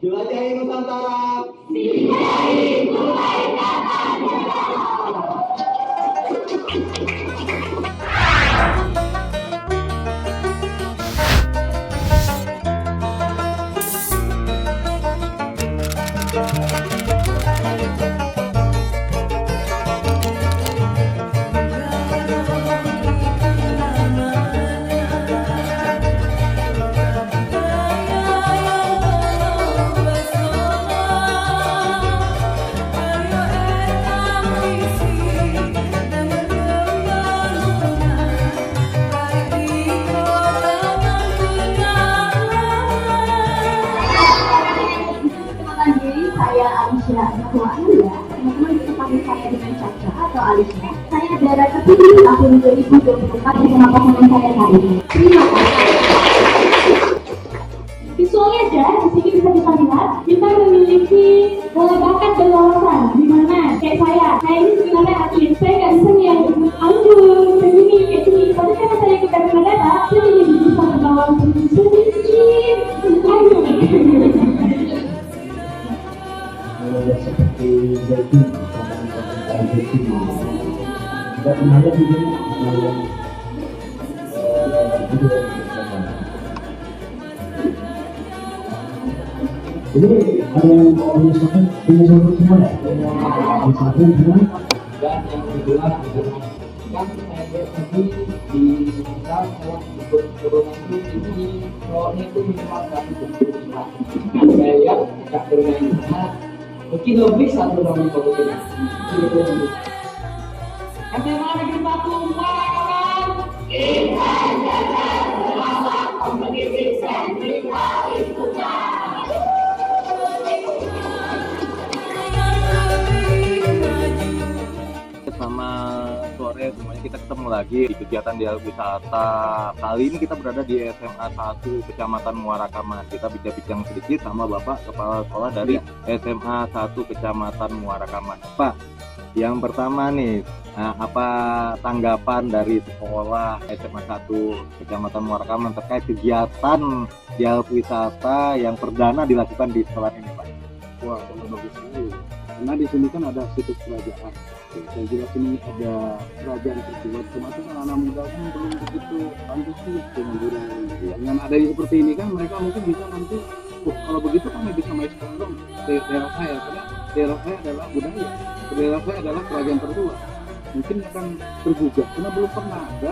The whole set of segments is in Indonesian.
Jelajahi Nusantara. Saya Alisya Nahwa Anda, teman-teman bisa panggil saya dengan Caca atau Alisya. Saya adalah terpilih tahun 2024 bersama pasangan saya hari ini. Terima kasih. Visualnya aja, di sini bisa kita lihat, kita memiliki bakat dan wawasan. Dimana kayak saya ini sebenarnya atlet, saya nggak bisa nih yang anggun, begini, kayak gini. Tapi karena saya ikut dari Madara, saya jadi bisa berbawa sedikit, ayo. Seperti jadi pemerintahan jadi tidak pernah ada di sini jadi ada yang menyusun semua ya satu dua dan yang kedua kan saya tadi di dalam ikut corona ini soalnya itu minimal 125 saya tidak bermain mungkin lebih satu orang kalau bagaimana kita tumpahkan kita jalan bersama pendidikan kita itu Sama sore semuanya kita ketemu lagi di kegiatan dialog wisata. Kali ini kita berada di SMA 1 Kecamatan Muara Kaman. Kita bincang-bincang sedikit sama Bapak Kepala Sekolah dari SMA 1 Kecamatan Muara Kaman. Pak, yang pertama nih, apa tanggapan dari sekolah SMA 1 Kecamatan Muara Kaman terkait kegiatan dialog wisata yang perdana dilakukan di sekolah ini, Pak? Wah, bagus sekali. Karena di sini kan ada situs kerajaan. Saya jelas ini ada kerajaan terbuat. Termasuk anak-anak muda kan belum begitu antusias dengan budaya. Dengan adanya seperti ini kan mereka mungkin bisa nanti, kalau begitu kan bisa main sekolah dong di daerah saya. Karena daerah saya adalah budaya. Daerah saya adalah kerajaan tertua. Mungkin akan tergugah. Karena belum pernah ada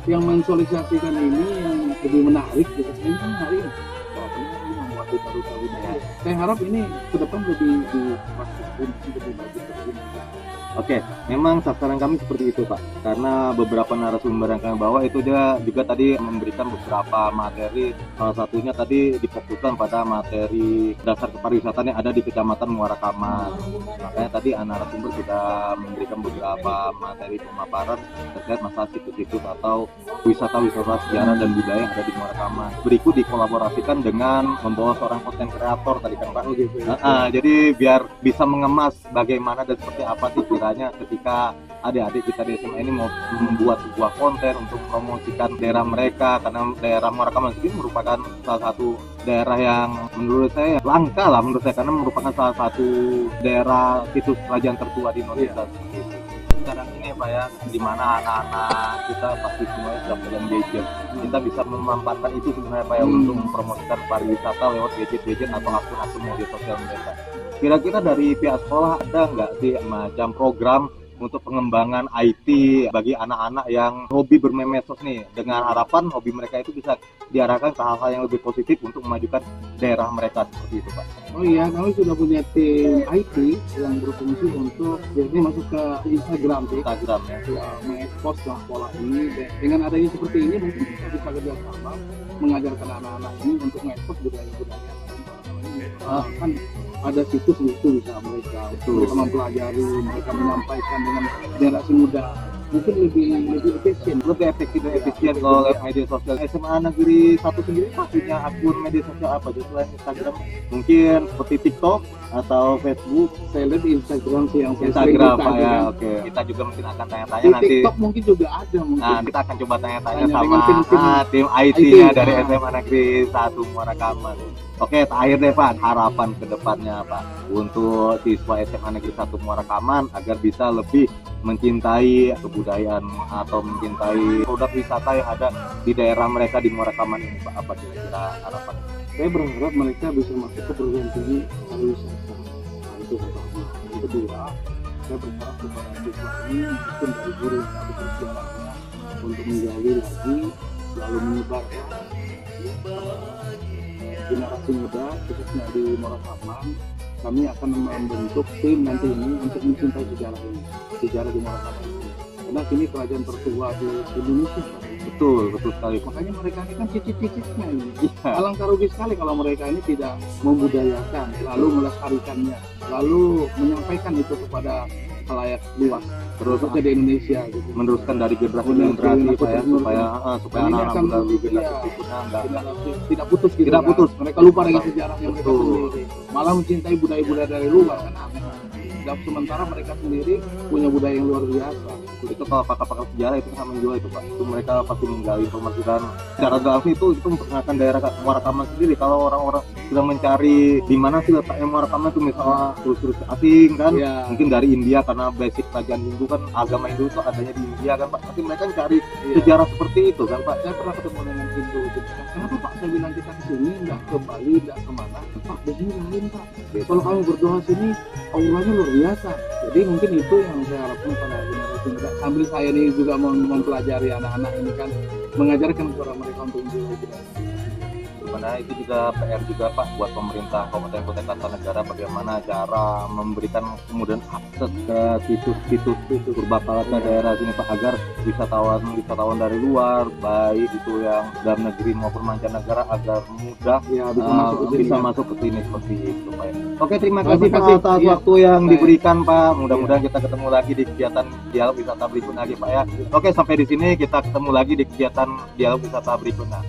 yang mensosialisasikan ini yang lebih menarik. Ini kan hari ini. Membuat duta-duta budaya. Saya harap ini ke depan lebih dipraktikkan, lebih bagus lagi. Oke, memang sasaran kami seperti itu, Pak. Karena beberapa narasumber yang kami bawa itu dia juga tadi memberikan beberapa materi. Salah satunya tadi difokuskan pada materi dasar kepariwisataan yang ada di Kecamatan Muara Kaman. Makanya tadi narasumber sudah memberikan beberapa materi pemaparan terkait masalah situs-situs atau wisata-wisata sejarah dan budaya yang ada di Muara Kaman. Berikut dikolaborasikan dengan membawa seorang konten kreator tadi kan, Pak. Jadi biar bisa mengemas bagaimana dan seperti apa sih kiranya ketika adik-adik kita di SMA ini mau membuat sebuah konten untuk promosikan daerah mereka, karena daerah Muara Kaman ini merupakan salah satu daerah yang menurut saya langka lah menurut saya, karena merupakan salah satu daerah situs kerajaan tertua di Indonesia. Sekarang ini Pak ya, di mana anak-anak kita pasti semuanya sudah pegang gadget. Kita bisa memanfaatkan itu sebenarnya Pak ya untuk mempromosikan pariwisata lewat gadget-gadget atau akun-akun media sosial mereka. Kira-kira dari pihak sekolah ada nggak sih macam program untuk pengembangan IT bagi anak-anak yang hobi bermain medsos nih, dengan harapan hobi mereka itu bisa diarahkan ke hal-hal yang lebih positif untuk memajukan daerah mereka seperti itu, Pak? Oh iya, kami sudah punya tim IT yang berfungsi untuk jadi masuk ke Instagram ya, mengekspos pola ini. Dengan adanya seperti ini mungkin kita bisa kerjasama mengajarkan anak-anak ini untuk mengekspos budaya-budaya. Kan ada situs itu bisa mereka mempelajari, mereka menyampaikan dengan generasi muda mungkin lebih efisien. Lebih efektif dan efisien kalau lewat media sosial. SMA Negeri 1 sendiri Pak punya akun media sosial apa aja selain Instagram? Mungkin seperti TikTok atau Facebook? Saya lihat di Instagram sih yang saya sering Instagram buka Pak ya, kan. oke. Kita juga mungkin akan tanya-tanya Di nanti. TikTok mungkin juga ada mungkin. Nah, kita akan coba tanya-tanya Tanya sama dengan tim tim IT-nya IT. dari Nah. SMA Negeri 1 Muara Kaman. Oke, terakhir deh Pak, harapan ke depannya Pak untuk siswa SMA Negeri 1 Muara Kaman agar bisa lebih mencintai kebudayaan atau mencintai produk wisata yang ada di daerah mereka di Muara Kaman ini Pak. Apa kira-kira harapan? Saya berharap mereka bisa masuk ke perguruan tinggi pariwisata. Nah, itu pertama. Yang kedua, saya berharap kepada siswa ini mungkin dari guru yang ada sejarahnya untuk menggali lagi, lalu menyebarkan generasi muda khususnya di Muara Kaman. Kami akan membentuk tim nanti ini untuk mencintai sejarah ini, sejarah di Muara Kaman ini. Karena ini kerajaan tertua di Indonesia. Betul sekali Pak. Makanya mereka ini kan cicit-cicitnya ini. Iya. Alangkah rugi sekali kalau mereka ini tidak membudayakan, lalu melestarikannya, lalu menyampaikan itu kepada khalayak luas, Terus khususnya di Indonesia gitu. meneruskan dari generasi ke Benar, generasi generasi Pak ya, ke supaya generasi. supaya Dan ini anak-anak akan muda di generasi iya, berikutnya enggak tidak putus gitu Tidak kan. putus. Mereka lupa dengan sejarahnya mereka Betul. sendiri, malah mencintai budaya-budaya dari luar kan aneh. Dan sementara mereka sendiri punya budaya yang luar biasa. itu kalau pakar-pakar sejarah itu sangat menjual itu Pak. Itu mereka pasti menggali informasi dan secara geografi itu memperkenalkan daerah Muara Kaman sendiri. Kalau orang-orang sedang mencari di mana sih letaknya Muara Kaman itu misalnya turis-turis asing kan, Iya. mungkin dari India karena basic kerajaan Hindu kan, agama Hindu itu adanya di India kan Pak. Pasti mereka cari Iya. sejarah seperti itu kan Pak. Saya pernah ketemu dengan Hindu gitu. Kenapa Pak saya bilang kita ke sini, nggak ke Bali, nggak kemana? Pak di sini lain Pak. Kalau kami berdoa sini, auranya luar biasa. Jadi mungkin itu yang saya harapkan pada generasi muda. Sambil saya ini juga mempelajari anak-anak ini kan, mengajarkan kepada mereka untuk menjadi budaya. Sebenarnya itu juga PR juga Pak buat pemerintah Kabupaten Kota Kartanegara, bagaimana cara memberikan kemudian akses ke situs-situs berbakalata daerah sini Pak, agar wisatawan dari luar baik itu yang dalam negeri maupun mancanegara agar mudah Ya bisa masuk ke sini. seperti itu Pak. Oke, terima Terima kasih Pak kasih. atas Iya. waktu yang Baik. diberikan Pak. Mudah-mudahan kita ketemu lagi di kegiatan dialog wisata berikutnya lagi Pak ya. Oke, sampai di sini kita ketemu lagi di kegiatan dialog wisata berikutnya.